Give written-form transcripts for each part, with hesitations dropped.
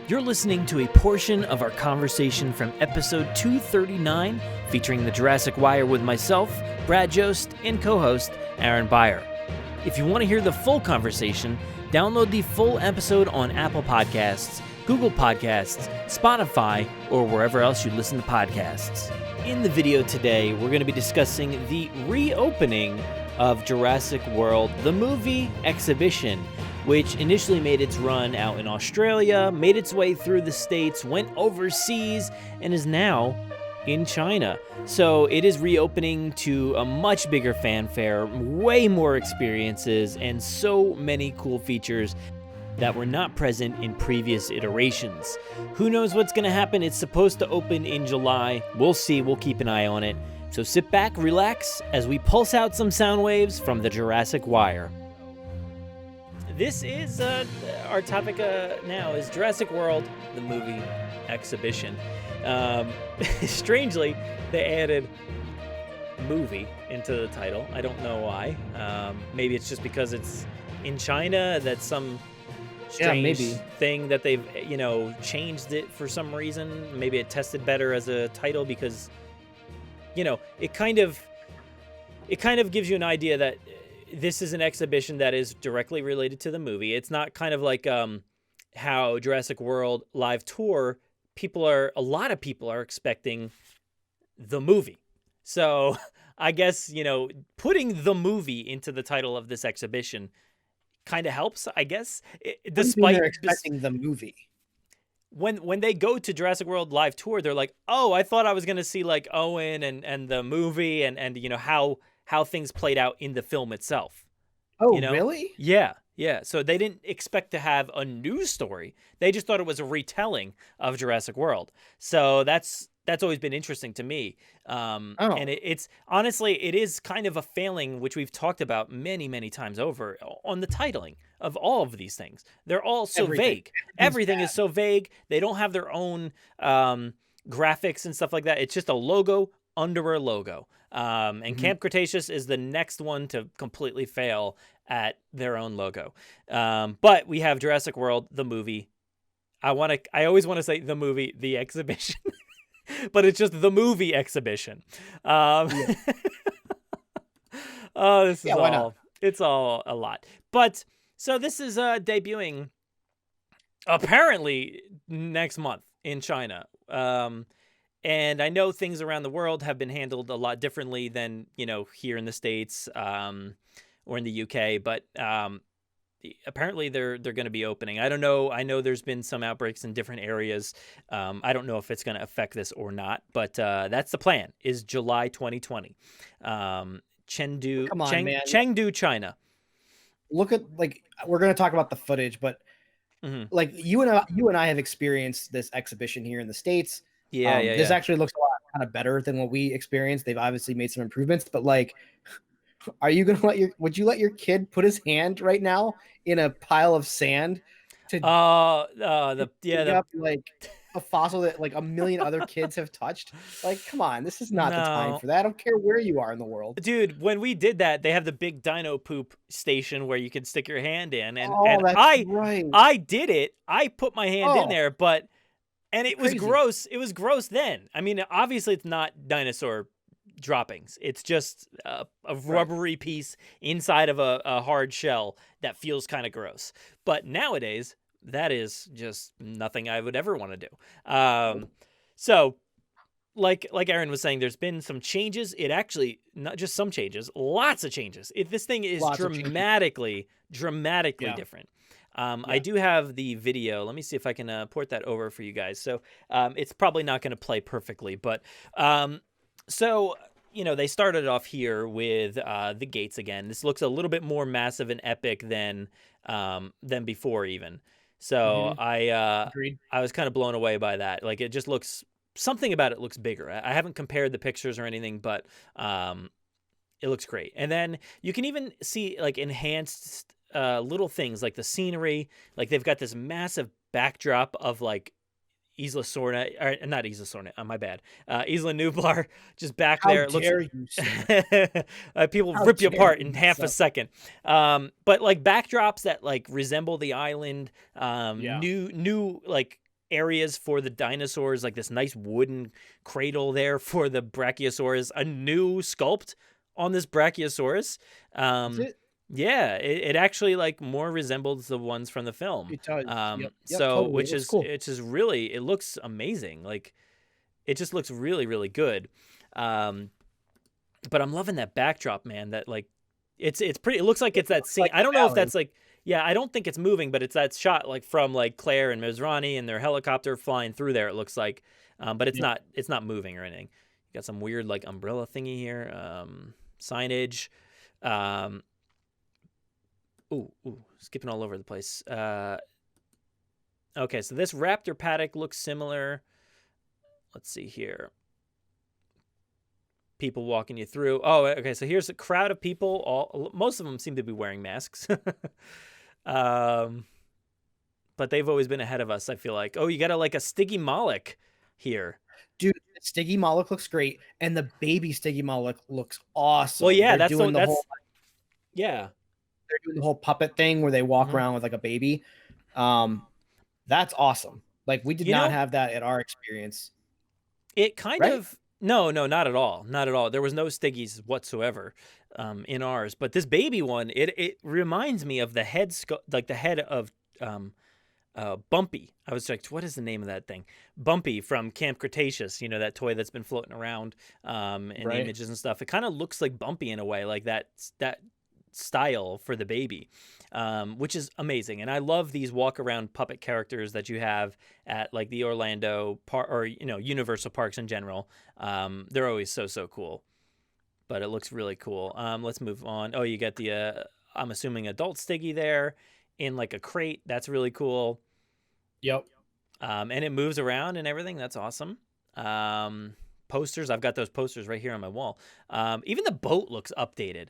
You're listening to a portion of our conversation from episode 239, featuring the Jurassic Wire with myself, Brad Jost, and co-host Aaron Beyer. If you want to hear the full conversation, download the full episode on Apple Podcasts, Google Podcasts, Spotify, or wherever else you listen to podcasts. In the video today, we're going to be discussing the reopening of Jurassic World, the movie exhibition, which initially made its run out in Australia, made its way through the States, went overseas, and is now in China. So it is reopening to a much bigger fanfare, way more experiences, and so many cool features that were not present in previous iterations. Who knows what's going to happen? It's supposed to open in July. We'll see. We'll keep an eye on it. So sit back, relax, as we pulse out some sound waves from the Jurassic Wire. This is our topic now is Jurassic World, the movie exhibition. Strangely, they added movie into the title. I don't know why. Maybe it's just because it's in China. That's some strange thing that they've, changed it for some reason. Maybe it tested better as a title because, it kind of gives you an idea that this is an exhibition that is directly related to the movie. It's not kind of like how Jurassic World live tour, a lot of people are expecting the movie. So I guess, putting the movie into the title of this exhibition kind of helps, I guess. Despite they're expecting the movie. When they go to Jurassic World live tour, they're like, oh, I thought I was going to see like Owen and the movie and how things played out in the film itself. Oh, really? Yeah. So they didn't expect to have a new story. They just thought it was a retelling of Jurassic World. So that's always been interesting to me. And it's honestly, it is kind of a failing, which we've talked about many, many times over on the titling of all of these things. They're all so vague. Everything is so vague. They don't have their own graphics and stuff like that. It's just a logo under a logo. And Camp Cretaceous is the next one to completely fail at their own logo. But we have Jurassic World, the movie. I always want to say the movie, the exhibition, but it's just the movie exhibition. This is it's all a lot. But so this is debuting apparently next month in China. And I know things around the world have been handled a lot differently than, here in the States or in the UK. But apparently they're going to be opening. I don't know. I know there's been some outbreaks in different areas. I don't know if it's going to affect this or not. But that's the plan, is July 2020. Chengdu, Chengdu, China. Look at, we're going to talk about the footage, but you and I have experienced this exhibition here in the States. This actually looks a lot kind of better than what we experienced. They've obviously made some improvements, but are you going to would you let your kid put his hand right now in a pile of sand to dig up a fossil that a million other kids have touched? Come on, this is not the time for that. I don't care where you are in the world. Dude, when we did that, they have the big dino poop station where you can stick your hand in. And I did it. I put my hand in there, and it was gross. It was gross then. I mean, obviously it's not dinosaur droppings. It's just a rubbery piece inside of a hard shell that feels kind of gross. But nowadays, that is just nothing I would ever want to do. So, like Aaron was saying, there's been some changes. It actually, not just some changes, lots of changes. This thing is dramatically different. I do have the video. Let me see if I can port that over for you guys. So it's probably not going to play perfectly, but they started off here with the gates again. This looks a little bit more massive and epic than before even. So I was kind of blown away by that. It just looks, something about it looks bigger. I haven't compared the pictures or anything, but it looks great. And then you can even see enhanced little things like the scenery. They've got this massive backdrop of Isla Sorna, or not Isla Sorna, my bad. Isla Nublar, just back there. How dare you say people rip you apart in half a second. But backdrops that resemble the island, new areas for the dinosaurs, like this nice wooden cradle there for the Brachiosaurus, a new sculpt on this Brachiosaurus. Is it? Yeah, it actually like more resembles the ones from the film. It does. Yep, So totally. which It looks is cool. it's just really, it looks amazing. Like it just looks really, really good. But I'm loving that backdrop, man. That like it's pretty. It looks like it's that scene. Like I don't know if valley. that's like, yeah, I don't think it's moving, but it's that shot like from like Claire and Mizrani and their helicopter flying through there. It looks like, but it's not moving or anything. You got some weird like umbrella thingy here, signage. Ooh, skipping all over the place. Okay, so this raptor paddock looks similar. Let's see here. People walking you through. Oh, okay. So here's a crowd of people. Most of them seem to be wearing masks. But they've always been ahead of us, I feel like. Oh, you got a Stiggy Moloch here. Dude, Stiggy Moloch looks great, and the baby Stiggy Moloch looks awesome. Well, yeah, they're doing the whole puppet thing where they walk around with like a baby. That's awesome. Like we did not have that at our experience. It kind of no, not at all. Not at all. There was no Stiggies whatsoever in ours. But this baby one, it reminds me of the head, like the head of Bumpy. I was like, what is the name of that thing? Bumpy from Camp Cretaceous. You know, that toy that's been floating around in images and stuff. It kind of looks like Bumpy in a way, like that style for the baby, which is amazing. And I love these walk around puppet characters that you have at like the Orlando park, or Universal parks in general. They're always so cool, but it looks really cool. Let's move on. Oh, you got the I'm assuming adult Stiggy there in like a crate. That's really cool. Yep. And it moves around and everything. That's awesome. Posters. I've got those posters right here on my wall. Even the boat looks updated.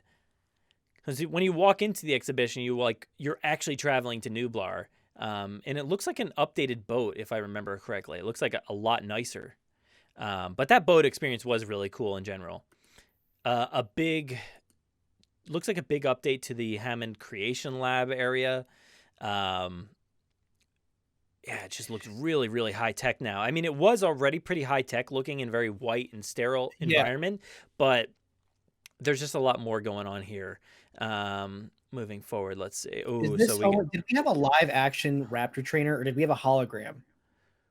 Because when you walk into the exhibition, you're actually traveling to Nublar, and it looks like an updated boat, if I remember correctly. It looks like a lot nicer. But that boat experience was really cool in general. Looks like a big update to the Hammond Creation Lab area. Yeah, it just looks really, really high tech now. I mean, it was already pretty high tech looking and very white and sterile environment, but there's just a lot more going on here. Moving forward, let's see. Oh, did we have a live action raptor trainer, or did we have a hologram?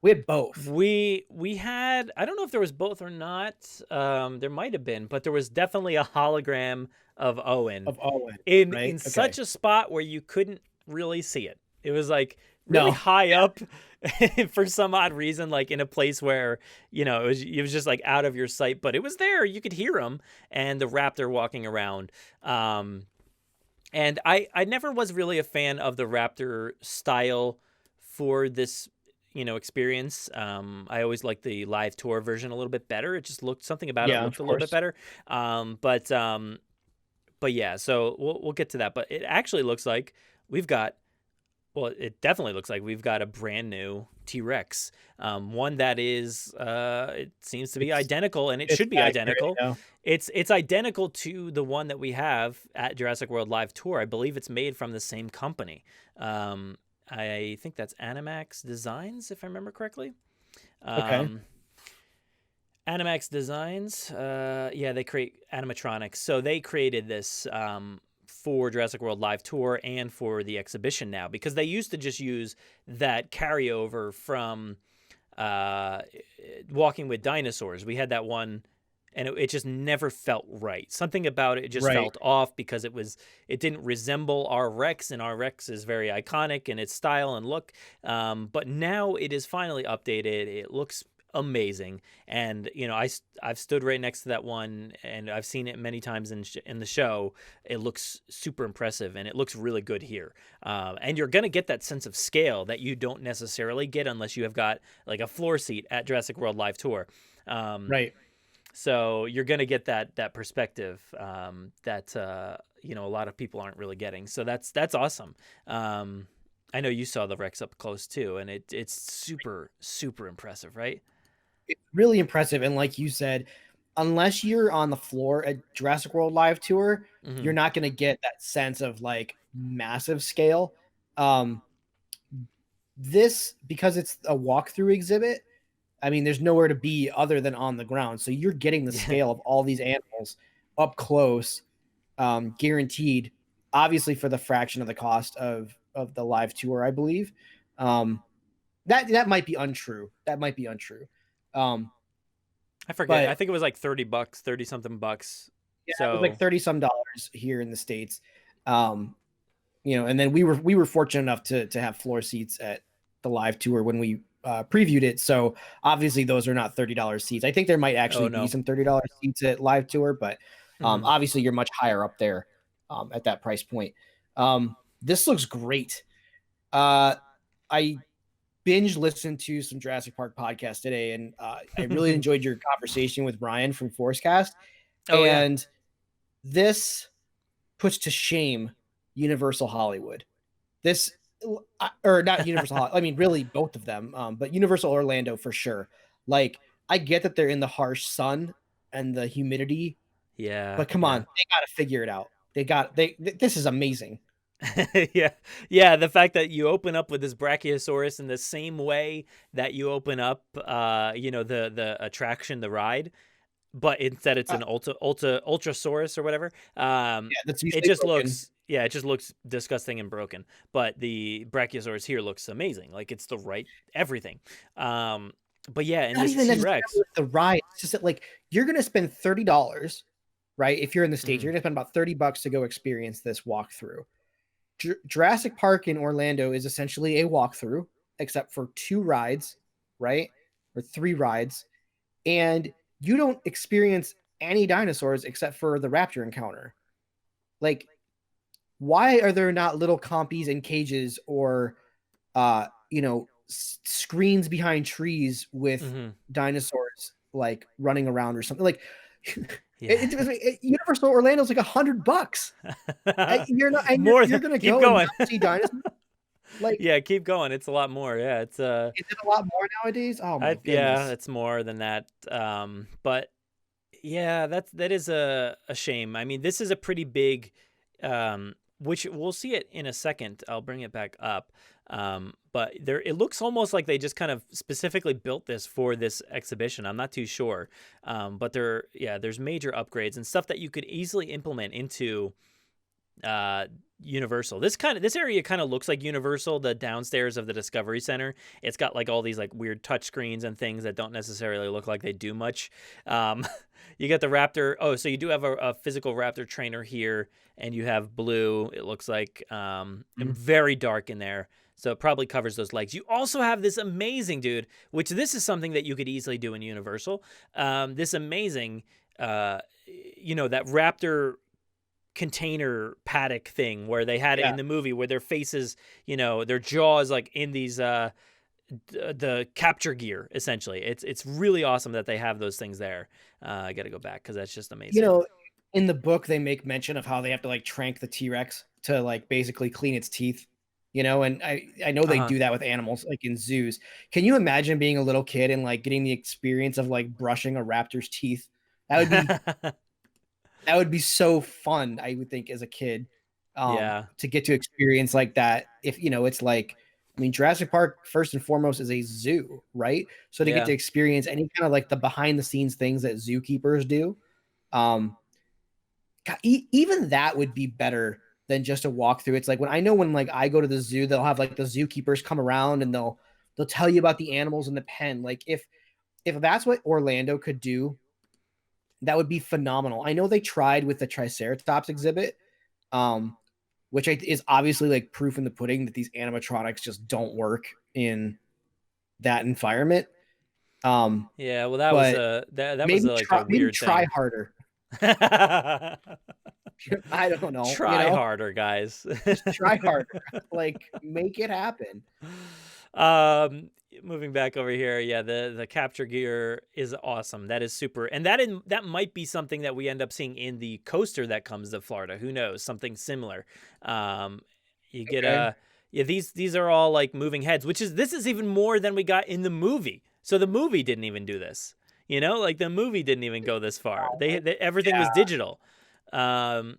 We had both. We had, I don't know if there was both or not. There might have been, but there was definitely a hologram of Owen. In such a spot where you couldn't really see it. It was like really high up for some odd reason, like in a place where, it was just like out of your sight, but it was there. You could hear him and the raptor walking around. And I never was really a fan of the raptor style for this, experience. I always liked the live tour version a little bit better. It just looked, something about it looked a little bit better. But yeah, so we'll get to that. But it actually looks like it definitely looks like we've got a brand new T-Rex, one that is, it seems to be identical, and it should be identical. It's identical to the one that we have at Jurassic World Live Tour. I believe it's made from the same company. I think that's Animax Designs, if I remember correctly. Animax Designs, they create animatronics. So they created this for Jurassic World Live Tour and for the exhibition now, because they used to just use that carryover from Walking with Dinosaurs. We had that one, and it just never felt right. Something about it just felt off, because it didn't resemble our Rex, and our Rex is very iconic in its style and look. But now it is finally updated. It looks amazing, and I've stood right next to that one, and I've seen it many times in the show. It looks super impressive, and it looks really good here. And you're gonna get that sense of scale that you don't necessarily get unless you have got like a floor seat at Jurassic World Live Tour. So you're gonna get that perspective that a lot of people aren't really getting. So that's awesome. I know you saw the Rex up close too, and it's super, super impressive, right? It's really impressive. And like you said, unless you're on the floor at Jurassic World Live Tour, you're not going to get that sense of like massive scale. This, because it's a walkthrough exhibit, I mean, there's nowhere to be other than on the ground. So you're getting the scale of all these animals up close, guaranteed, obviously for the fraction of the cost of the live tour, I believe. That might be untrue. That might be untrue. I forget. I think it was like $30, 30 something bucks. Yeah, so, it was like $30 some here in the States. You know, and then we were fortunate enough to have floor seats at the live tour when we previewed it. So obviously those are not $30 seats. I think there might actually be some $30 seats at live tour, but obviously you're much higher up there at that price point. This looks great. I binge listened to some Jurassic Park podcast today, and I really enjoyed your conversation with Ryan from Forcecast. This puts to shame Universal Hollywood. This, or not Universal Hollywood, I mean, really both of them, but Universal Orlando for sure. Like, I get that they're in the harsh sun and the humidity. Yeah. But come on, they got to figure it out. This is amazing. Yeah. The fact that you open up with this Brachiosaurus in the same way that you open up, the attraction, the ride, but instead it's an Ultrasaurus or whatever. It just looks disgusting and broken. But the Brachiosaurus here looks amazing. Like, it's the right everything. But yeah, and this T-Rex, the ride, it's just that, like, you're gonna spend $30, right? If you're in the States, you're gonna spend about $30 to go experience this walkthrough. Jurassic Park in Orlando is essentially a walkthrough, except for 2 rides, right? Or 3 rides, and you don't experience any dinosaurs except for the raptor encounter. Like, why are there not little compies in cages or, screens behind trees with dinosaurs like running around or something? Like, Universal Orlando is like $100. You're not more. You're going to go and see dinosaurs. Like, yeah, keep going. It's a lot more. Yeah, it's Is it a lot more nowadays? Oh my goodness. Yeah, it's more than that. But yeah, that is a shame. I mean, this is a pretty big, which we'll see it in a second. I'll bring it back up. But it looks almost like they just kind of specifically built this for this exhibition. I'm not too sure. But there's major upgrades and stuff that you could easily implement into Universal. This area kind of looks like Universal, the downstairs of the Discovery Center. It's got like all these like weird touch screens and things that don't necessarily look like they do much. You got the raptor. Oh, so you do have a physical raptor trainer here, and you have blue. It looks like and very dark in there. So it probably covers those legs. You also have this amazing, dude, which this is something that you could easily do in Universal. This amazing, that raptor container paddock thing where they had it in the movie where their faces, their jaws like in these the capture gear essentially. It's really awesome that they have those things there. I got to go back because that's just amazing. In the book they make mention of how they have to like trank the T-Rex to like basically clean its teeth. And I know they do that with animals like in zoos. Can you imagine being a little kid and like getting the experience of like brushing a raptor's teeth? That would be so fun, I would think, as a kid, to get to experience like that. If, it's like, I mean, Jurassic Park, first and foremost, is a zoo, right? So to get to experience any kind of like the behind the scenes things that zookeepers do, even that would be better than just a walkthrough. It's like when like I go to the zoo, they'll have like the zookeepers come around and they'll tell you about the animals in the pen. Like if that's what Orlando could do, that would be phenomenal. I know they tried with the Triceratops exhibit, which is obviously like proof in the pudding that these animatronics just don't work in that environment. Well, that was a weird try thing. Harder. I don't know. Try harder, guys. Just try harder. Like, make it happen. Moving back over here, the capture gear is awesome. That is super, and that might be something that we end up seeing in the coaster that comes to Florida. Who knows? Something similar. You get these are all like moving heads, this is even more than we got in the movie. So the movie didn't even do this. Like the movie didn't even go this far. They everything was digital. Well,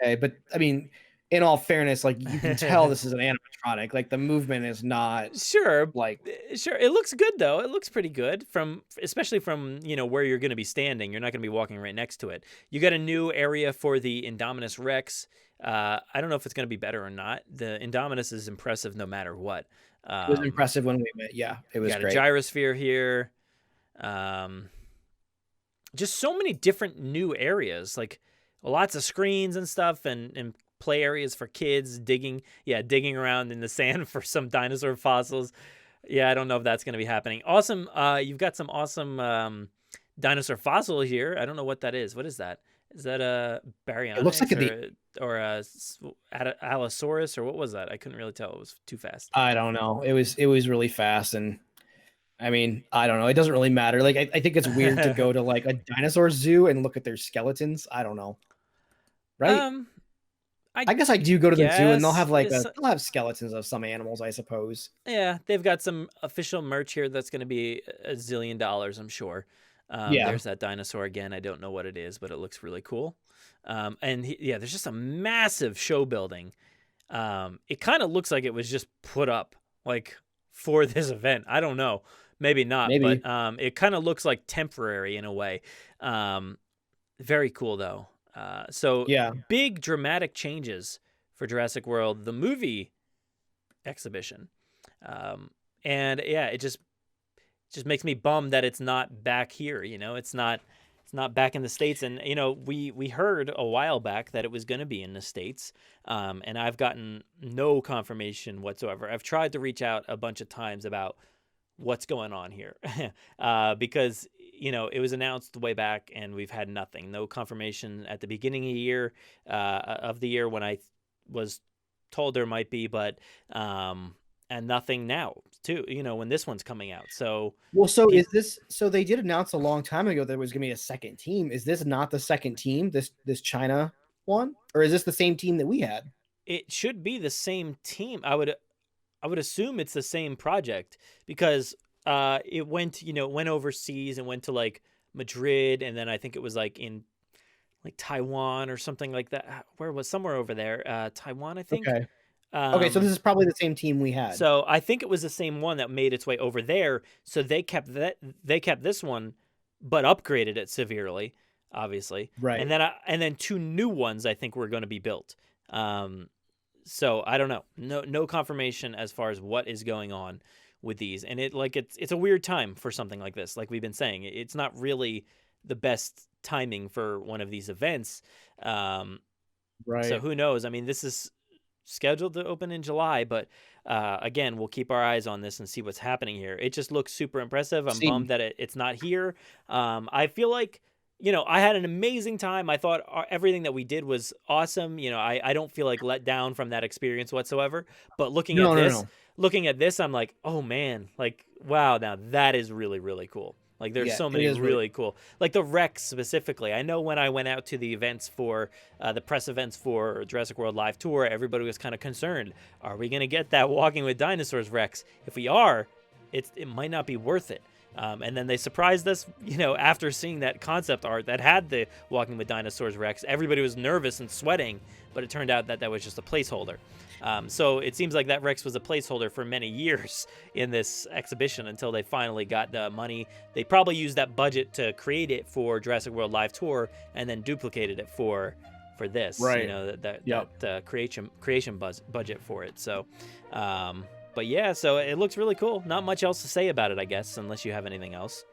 okay, but I mean, in all fairness, like you can tell this is an animatronic. Like the movement is not sure. It looks good though. It looks pretty good especially from where you're going to be standing. You're not going to be walking right next to it. You got a new area for the Indominus Rex. I don't know if it's going to be better or not. The Indominus is impressive no matter what. It was impressive when we met. Yeah, it was great. Got a gyrosphere here. Just so many different new areas, like lots of screens and stuff, and play areas for kids, digging around in the sand for some dinosaur fossils. Yeah, I don't know if that's going to be happening. Awesome. You've got some awesome dinosaur fossil here. I don't know what that is. What is that? Is that a Baryonyx? It looks like or a Allosaurus, or what was that? I couldn't really tell. It was too fast. I don't know. It was really fast, and I mean, I don't know. It doesn't really matter. Like, I think it's weird to go to like a dinosaur zoo and look at their skeletons. I don't know. Right? I guess I do go to the zoo and they'll have they'll have skeletons of some animals, I suppose. Yeah, they've got some official merch here that's going to be $1 zillion, I'm sure. There's that dinosaur again. I don't know what it is, but it looks really cool. There's just a massive show building. It kind of looks like it was just put up like for this event. I don't know. Maybe not, but it kind of looks like temporary in a way. Very cool though. Big dramatic changes for Jurassic World, the movie exhibition. It just makes me bummed that it's not back here. It's not back in the States. And, we heard a while back that it was going to be in the States. And I've gotten no confirmation whatsoever. I've tried to reach out a bunch of times about what's going on here because, it was announced way back and we've had nothing, no confirmation at the beginning of the year when I was told there might be, but, and nothing now too, when this one's coming out. So they did announce a long time ago that there was going to be a second team. Is this not the second team, this China one, or is this the same team that we had? It should be the same team. I would assume it's the same project because it went overseas and went to like Madrid, and then I think it was like in like Taiwan or something like that. Where was somewhere over there? Taiwan, I think. Okay, so this is probably the same team we had. So I think it was the same one that made its way over there. So they kept this one, but upgraded it severely, obviously. Right. And then 2 new ones I think were going to be built. So I don't know. No confirmation as far as what is going on with these. And it's a weird time for something like this. Like we've been saying, it's not really the best timing for one of these events. Right. So who knows? I mean, this is scheduled to open in July, but again, we'll keep our eyes on this and see what's happening here. It just looks super impressive. I'm bummed that it's not here. I feel like, I had an amazing time. I thought everything that we did was awesome. I don't feel like let down from that experience whatsoever. But looking at this, I'm like, oh man, like, wow, now that is really, really cool. Like there's so many really cool, like the Rex specifically. I know when I went out to the events for the press events for Jurassic World Live Tour, everybody was kind of concerned. Are we going to get that Walking with Dinosaurs Rex? If we are, it might not be worth it. And then they surprised us, after seeing that concept art that had the Walking with Dinosaurs Rex. Everybody was nervous and sweating, but it turned out that was just a placeholder. So it seems like that Rex was a placeholder for many years in this exhibition until they finally got the money. They probably used that budget to create it for Jurassic World Live Tour and then duplicated it for this. Right. That creation budget for it. So, but yeah, so it looks really cool. Not much else to say about it, I guess, unless you have anything else.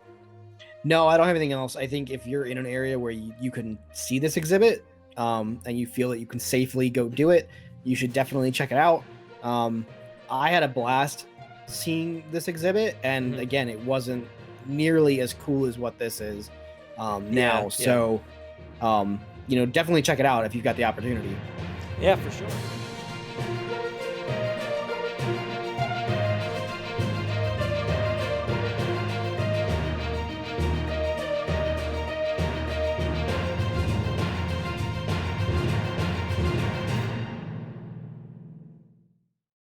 No, I don't have anything else. I think if you're in an area where you can see this exhibit, and you feel that you can safely go do it, you should definitely check it out. I had a blast seeing this exhibit, and again, it wasn't nearly as cool as what this is now. So, definitely check it out if you've got the opportunity. Yeah, for sure.